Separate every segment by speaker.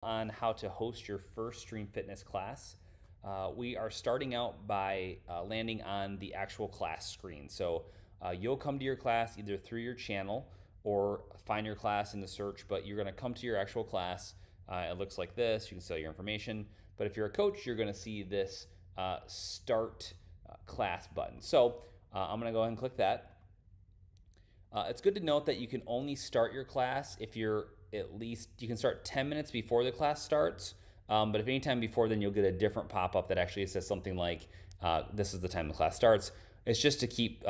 Speaker 1: On how to host your first Stream Fitness class. We are starting out by landing on the actual class screen. So you'll come to your class either through your channel or find your class in the search, but you're gonna come to your actual class. It looks like this. You can sell your information. But if you're a coach, you're gonna see this start class button. So I'm gonna go ahead and click that. It's good to note that you can only start your class if you're you can start 10 minutes before the class starts, but if any time before, then you'll get a different pop-up that actually says something like, this is the time the class starts. It's just to keep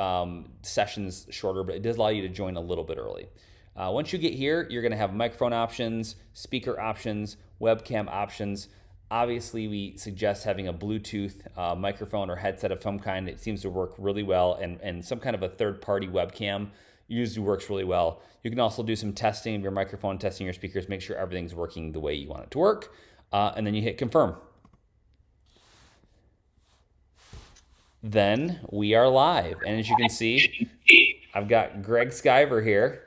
Speaker 1: sessions shorter, but it does allow you to join a little bit early. Once you get here, you're gonna have microphone options, speaker options, webcam options. Obviously, we suggest having a Bluetooth microphone or headset of some kind. It seems to work really well, and some kind of a third-party webcam usually works really well. You can also do some testing of your microphone, testing your speakers, make sure everything's working the way you want it to work, and then you hit confirm. Then we are live, and as you can see, I've got Greg Skyver here.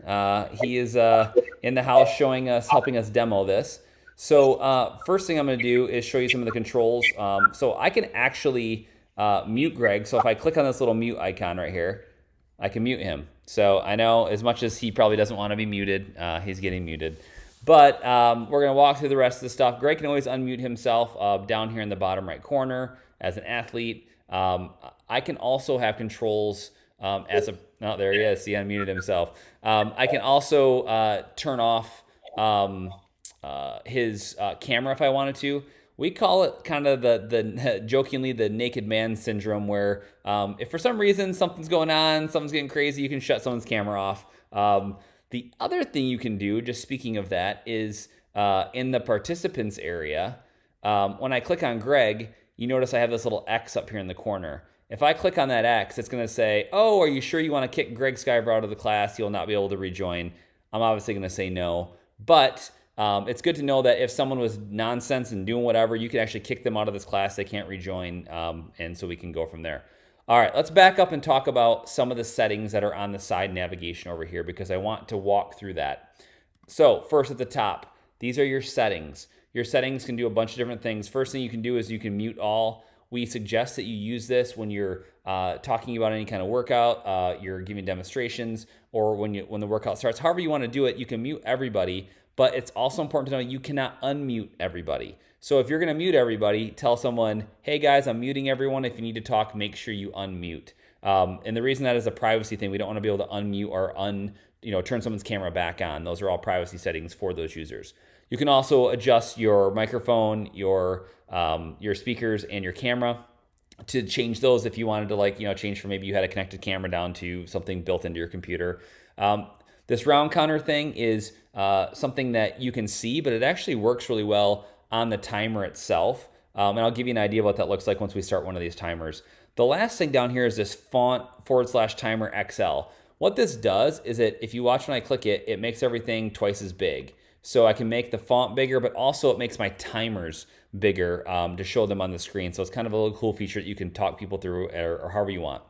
Speaker 1: He is in the house showing us, helping us demo this. So first thing I'm gonna do is show you some of the controls. So I can actually mute Greg. So if I click on this little mute icon right here, I can mute him. So I know as much as he probably doesn't want to be muted, he's getting muted. But we're going to walk through the rest of the stuff. Greg can always unmute himself down here in the bottom right corner as an athlete. I can also have controls as a, oh, there he is. He unmuted himself. I can also turn off his camera if I wanted to. We call it kind of the jokingly the naked man syndrome, where if for some reason something's going on, something's getting crazy, you can shut someone's camera off. The other thing you can do, just speaking of that, is in the participants area, when I click on Greg, you notice I have this little X up here in the corner. If I click on that X, it's going to say, oh, are you sure you want to kick Greg Skyver out of the class? You'll not be able to rejoin. I'm obviously going to say no, but it's good to know that if someone was nonsense and doing whatever, you can actually kick them out of this class. They can't rejoin, and so we can go from there. All right, let's back up and talk about some of the settings that are on the side navigation over here, because I want to walk through that. So first at the top, these are your settings. Your settings can do a bunch of different things. First thing you can do is you can mute all. We suggest that you use this when you're talking about any kind of workout, you're giving demonstrations, or when the workout starts. However you want to do it, you can mute everybody. But it's also important to know you cannot unmute everybody. So if you're going to mute everybody, tell someone, hey guys, I'm muting everyone. If you need to talk, make sure you unmute. And the reason that is a privacy thing, we don't want to be able to unmute or turn someone's camera back on. Those are all privacy settings for those users. You can also adjust your microphone, your speakers, and your camera to change those if you wanted to change from maybe you had a connected camera down to something built into your computer. This round counter thing is something that you can see, but it actually works really well on the timer itself. And I'll give you an idea of what that looks like once we start one of these timers. The last thing down here is this font /timer XL. What this does is that if you watch when I click it, it makes everything twice as big. So I can make the font bigger, but also it makes my timers bigger to show them on the screen. So it's kind of a little cool feature that you can talk people through or however you want.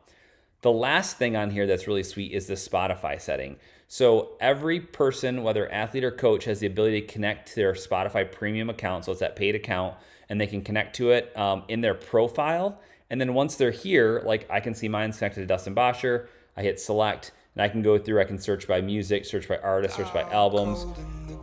Speaker 1: The last thing on here that's really sweet is the Spotify setting. So every person, whether athlete or coach, has the ability to connect to their Spotify premium account. So it's that paid account, and they can connect to it in their profile. And then once they're here, like I can see mine's connected to Dustin Bosher. I hit select, and I can go through, I can search by music, search by artist, search by albums.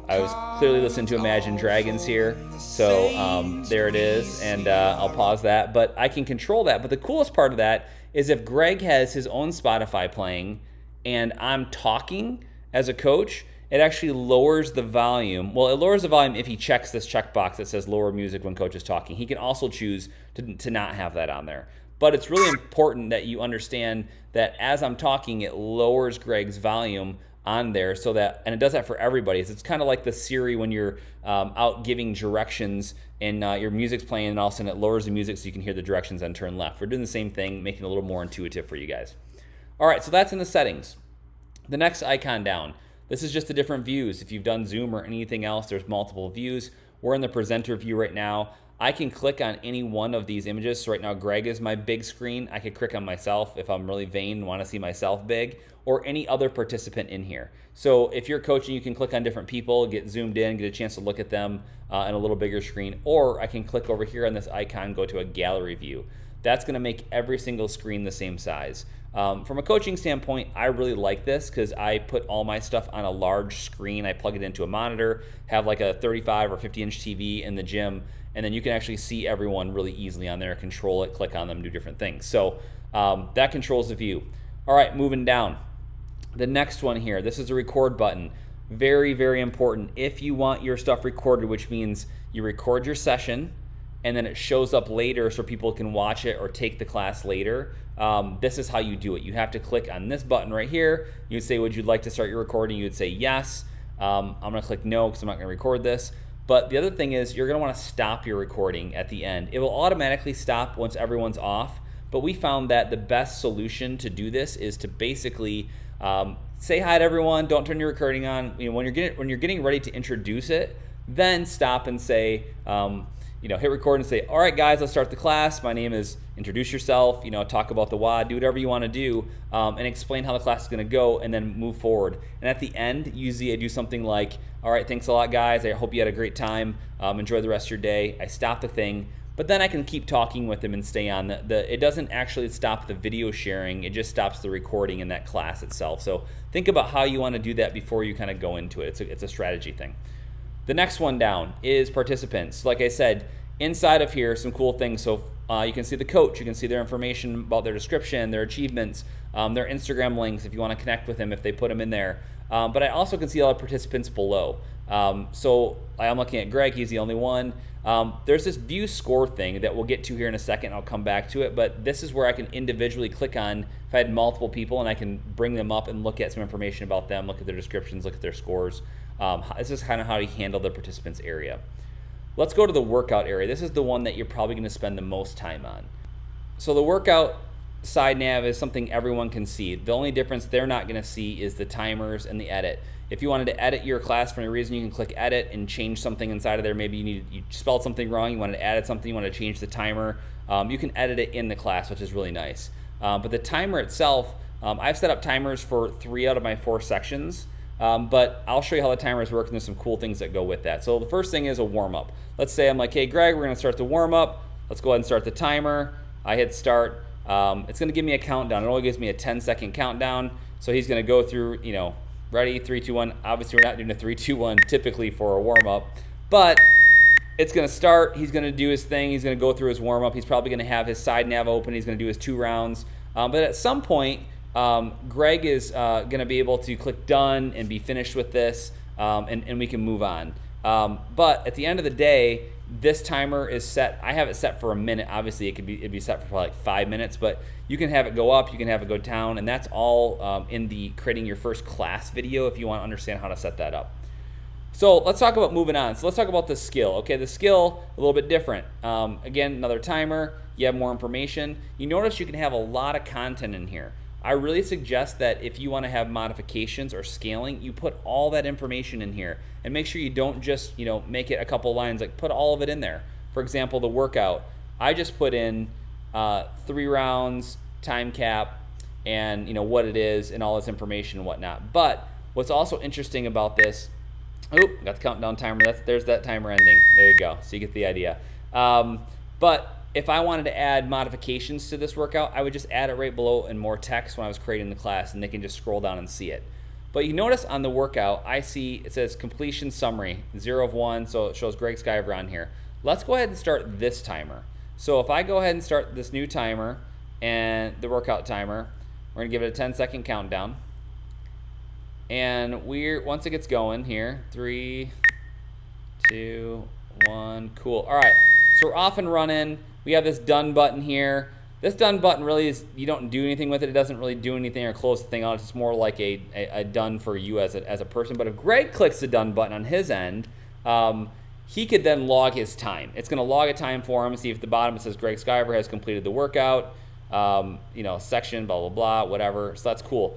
Speaker 1: I was clearly listening to Imagine Dragons here. So there it is, and I'll pause that. But I can control that. But the coolest part of that is if Greg has his own Spotify playing and I'm talking as a coach, it actually lowers the volume. Well, it lowers the volume if he checks this checkbox that says lower music when coach is talking. He can also choose to not have that on there. But it's really important that you understand that as I'm talking, it lowers Greg's volume on there so that, and it does that for everybody. It's kind of like the Siri when you're out giving directions and your music's playing, and all of a sudden it lowers the music so you can hear the directions and turn left. We're doing the same thing, making it a little more intuitive for you guys. All right, so that's in the settings. The next icon down, this is just the different views. If you've done Zoom or anything else, there's multiple views. We're in the presenter view right now. I can click on any one of these images. So right now, Greg is my big screen. I could click on myself if I'm really vain and want to see myself big, or any other participant in here. So if you're coaching, you can click on different people, get zoomed in, get a chance to look at them in a little bigger screen, or I can click over here on this icon, go to a gallery view. That's gonna make every single screen the same size. From a coaching standpoint, I really like this because I put all my stuff on a large screen. I plug it into a monitor, have like a 35 or 50-inch TV in the gym, and then you can actually see everyone really easily on there, control it, click on them, do different things. So that controls the view. All right, moving down. The next one here, this is the record button. Very, very important. If you want your stuff recorded, which means you record your session and then it shows up later so people can watch it or take the class later, this is how you do it. You have to click on this button right here. You'd say, would you like to start your recording? You would say yes. I'm gonna click no because I'm not gonna record this. But the other thing is you're gonna wanna stop your recording at the end. It will automatically stop once everyone's off, but we found that the best solution to do this is to basically say hi to everyone, don't turn your recording on. You know, when you're getting ready to introduce it, then stop and say, you know, hit record and say, all right guys, let's start the class. My name is, introduce yourself, you know, talk about the WOD, do whatever you want to do, and explain how the class is going to go, and then move forward. And at the end, usually I do something like, all right, thanks a lot guys, I hope you had a great time, enjoy the rest of your day. I stop the thing, but then I can keep talking with them and stay on. It doesn't actually stop the video sharing, it just stops the recording in that class itself. So think about how you want to do that before you kind of go into it. It's a strategy thing. The next one down is participants. Like I said, inside of here, some cool things. So you can see the coach, you can see their information about their description, their achievements, their Instagram links if you want to connect with them if they put them in there. But I also can see all the participants below. So I'm looking at Greg, he's the only one. There's this view score thing that we'll get to here in a second. I'll come back to it, but this is where I can individually click on if I had multiple people, and I can bring them up and look at some information about them, look at their descriptions, look at their scores. This is kind of how you handle the participants area. Let's go to the workout area. This is the one that you're probably going to spend the most time on. So the workout side nav is something everyone can see. The only difference they're not going to see is the timers and the edit. If you wanted to edit your class for any reason, you can click edit and change something inside of there. Maybe you spelled something wrong, you wanted to add something, you want to change the timer. You can edit it in the class, which is really nice. But the timer itself, I've set up timers for 3 out of my 4 sections. But I'll show you how the timers work, and there's some cool things that go with that. So the first thing is a warm-up. Let's say I'm like, hey Greg, we're gonna start the warm-up. Let's go ahead and start the timer. I hit start. It's gonna give me a countdown. It only gives me a 10-second countdown. So he's gonna go through, you know, ready, 3, 2, 1. Obviously we're not doing a 3, 2, 1 typically for a warm-up, but it's gonna start. He's gonna do his thing. He's gonna go through his warm-up. He's probably gonna have his side nav open. He's gonna do his 2 rounds. But at some point, Greg is going to be able to click done and be finished with this, and we can move on. But at the end of the day, this timer is set. I have it set for a minute. Obviously, it'd be set for like 5 minutes, but you can have it go up, you can have it go down, and that's all in the creating your first class video if you want to understand how to set that up. So let's talk about moving on. So let's talk about the skill. Okay, the skill, a little bit different. Again, another timer. You have more information. You notice you can have a lot of content in here. I really suggest that if you want to have modifications or scaling, you put all that information in here, and make sure you don't just, you know, make it a couple lines. Like, put all of it in there. For example, the workout, I just put in 3 rounds, time cap, and you know what it is, and all this information and whatnot. But what's also interesting about this, got the countdown timer. There's that timer ending. There you go. So you get the idea. But if I wanted to add modifications to this workout, I would just add it right below in more text when I was creating the class, and they can just scroll down and see it. But you notice on the workout, I see it says completion summary, 0 of 1, so it shows Greg Skyver on here. Let's go ahead and start this timer. So if I go ahead and start this new timer and the workout timer, we're gonna give it a 10-second countdown. And once it gets going here, 3, 2, 1, cool. All right, so we're off and running. We have this done button here. This done button really is, you don't do anything with it. It doesn't really do anything or close the thing out. It's just more like a done for you as a person. But if Greg clicks the done button on his end, he could then log his time. It's gonna log a time for him, see if at the bottom it says Greg Skyver has completed the workout, you know, section, blah, blah, blah, whatever. So that's cool.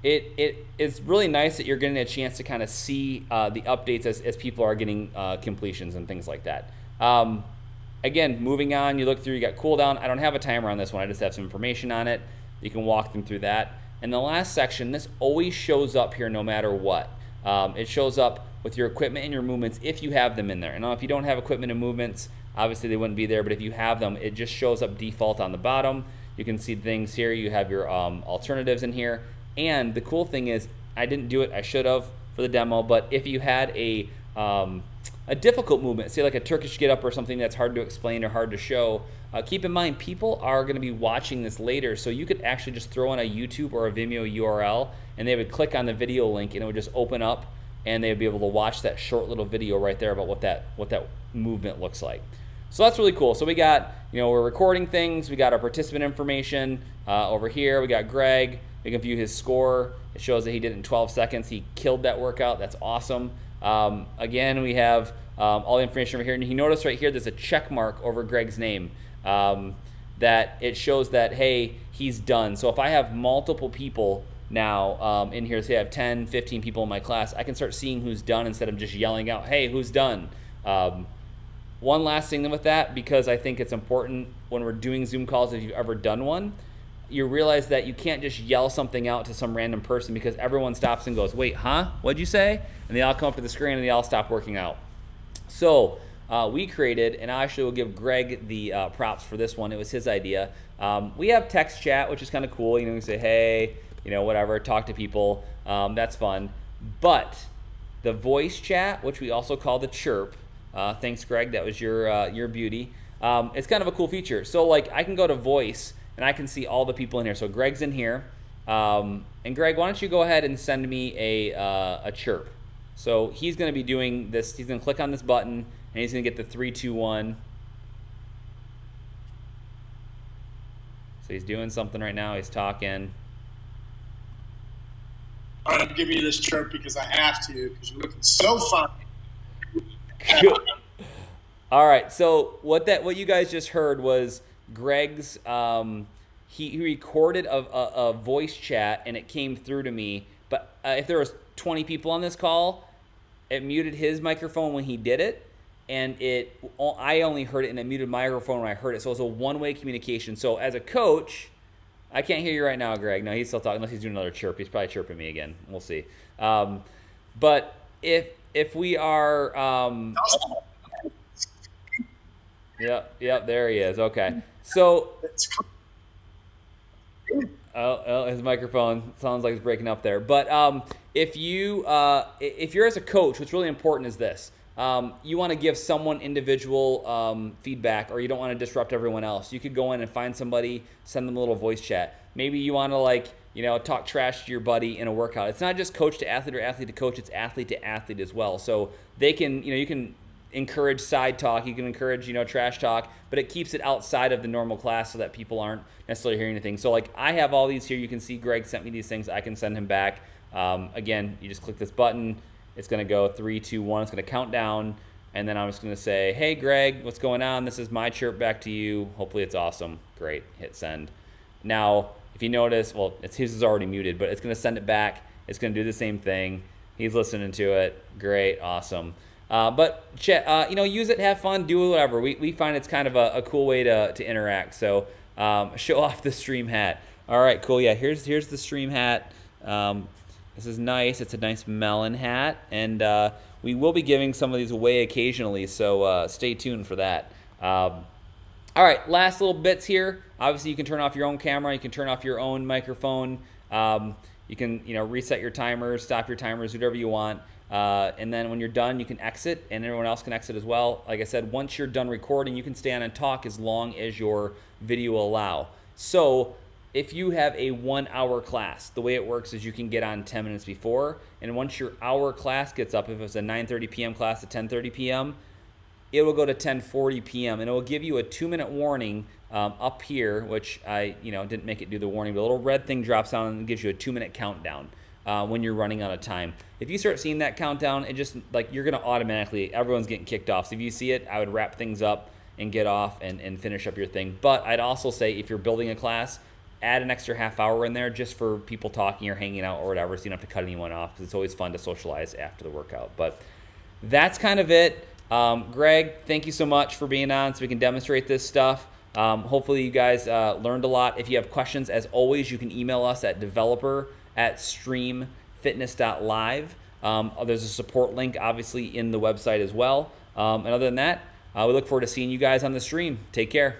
Speaker 1: it is really nice that you're getting a chance to kind of see the updates as people are getting completions and things like that. Again, moving on, you look through, you got cooldown. I don't have a timer on this one. I just have some information on it. You can walk them through that. And the last section, this always shows up here no matter what. It shows up with your equipment and your movements if you have them in there. And if you don't have equipment and movements, obviously they wouldn't be there, but if you have them, it just shows up default on the bottom. You can see things here. You have your alternatives in here. And the cool thing is, I didn't do it, I should have for the demo, but if you had a difficult movement, say like a Turkish get up or something that's hard to explain or hard to show, keep in mind people are going to be watching this later, so you could actually just throw in a YouTube or a Vimeo URL and they would click on the video link and it would just open up and they would be able to watch that short little video right there about what that movement looks like. So that's really cool. So we got, we're recording things, we got our participant information over here, we got Greg. You can view his score. It shows that he did it in 12 seconds. He killed that workout. That's awesome. Again, we have all the information over here. And you notice right here, there's a check mark over Greg's name that it shows that, hey, he's done. So if I have multiple people now in here, say I have 10, 15 people in my class, I can start seeing who's done instead of just yelling out, hey, who's done? One last thing with that, because I think it's important when we're doing Zoom calls, if you've ever done one, you realize that you can't just yell something out to some random person because everyone stops and goes, wait, huh? What'd you say? And they all come up to the screen and they all stop working out. So we created, and I actually will give Greg the props for this one. It was his idea. We have text chat, which is kind of cool. You say, hey, whatever, talk to people. That's fun. But the voice chat, which we also call the chirp, thanks, Greg. That was your beauty. It's kind of a cool feature. So like I can go to voice, and I can see all the people in here. So Greg's in here. And Greg, why don't you go ahead and send me a chirp. So he's going to be doing this. He's going to click on this button, and he's going to get the 3, 2, 1. So he's doing something right now. He's talking.
Speaker 2: I'm giving you this chirp because I have to, because you're looking so fine.
Speaker 1: Cool. All right. So what you guys just heard was Greg's, he recorded a voice chat and it came through to me, but if there was 20 people on this call, it muted his microphone when he did it, and I only heard it and it muted my microphone when I heard it, so it was a one-way communication. So as a coach, I can't hear you right now, Greg. No, he's still talking, unless he's doing another chirp. He's probably chirping me again. We'll see. But if we are, yep, there he is. Okay. So, his microphone sounds like it's breaking up there. But if you're as a coach, what's really important is this. You want to give someone individual feedback, or you don't want to disrupt everyone else. You could go in and find somebody, send them a little voice chat. Maybe you want to talk trash to your buddy in a workout. It's not just coach to athlete or athlete to coach, it's athlete to athlete as well. So they can, you can encourage side talk, you can encourage, trash talk, but it keeps it outside of the normal class so that people aren't necessarily hearing anything. So like I have all these here. You can see Greg sent me these things. I can send him back. Again, you just click this button. It's going to go 3, 2, 1. It's going to count down. And then I'm just going to say, hey, Greg, what's going on? This is my chirp back to you. Hopefully it's awesome. Great. Hit send. Now, if you notice, well, his is already muted, but it's going to send it back. It's going to do the same thing. He's listening to it. Great. Awesome. But use it, have fun, do whatever. We find it's kind of a cool way to interact. So show off the stream hat. All right, cool. Yeah, here's the stream hat. This is nice. It's a nice melon hat, and we will be giving some of these away occasionally. So stay tuned for that. All right, last little bits here. Obviously, you can turn off your own camera. You can turn off your own microphone. You can reset your timers, stop your timers, whatever you want. And then when you're done, you can exit, and everyone else can exit as well. Like I said, once you're done recording, you can stay on and talk as long as your video will allow. So if you have a 1-hour class, the way it works is you can get on 10 minutes before, and once your hour class gets up, if it's a 9:30 p.m. class to 10:30 p.m., it will go to 10:40 p.m. and it will give you a 2-minute warning up here, which I didn't make it do the warning, but a little red thing drops down and gives you a 2-minute countdown. When you're running out of time. If you start seeing that countdown, it just you're gonna automatically, everyone's getting kicked off. So if you see it, I would wrap things up and get off and finish up your thing. But I'd also say if you're building a class, add an extra half hour in there just for people talking or hanging out or whatever, so you don't have to cut anyone off, because it's always fun to socialize after the workout. But that's kind of it. Greg, thank you so much for being on so we can demonstrate this stuff. Hopefully you guys learned a lot. If you have questions, as always, you can email us at developer@streamfitness.live. There's a support link, obviously, in the website as well. And other than that, we look forward to seeing you guys on the stream. Take care.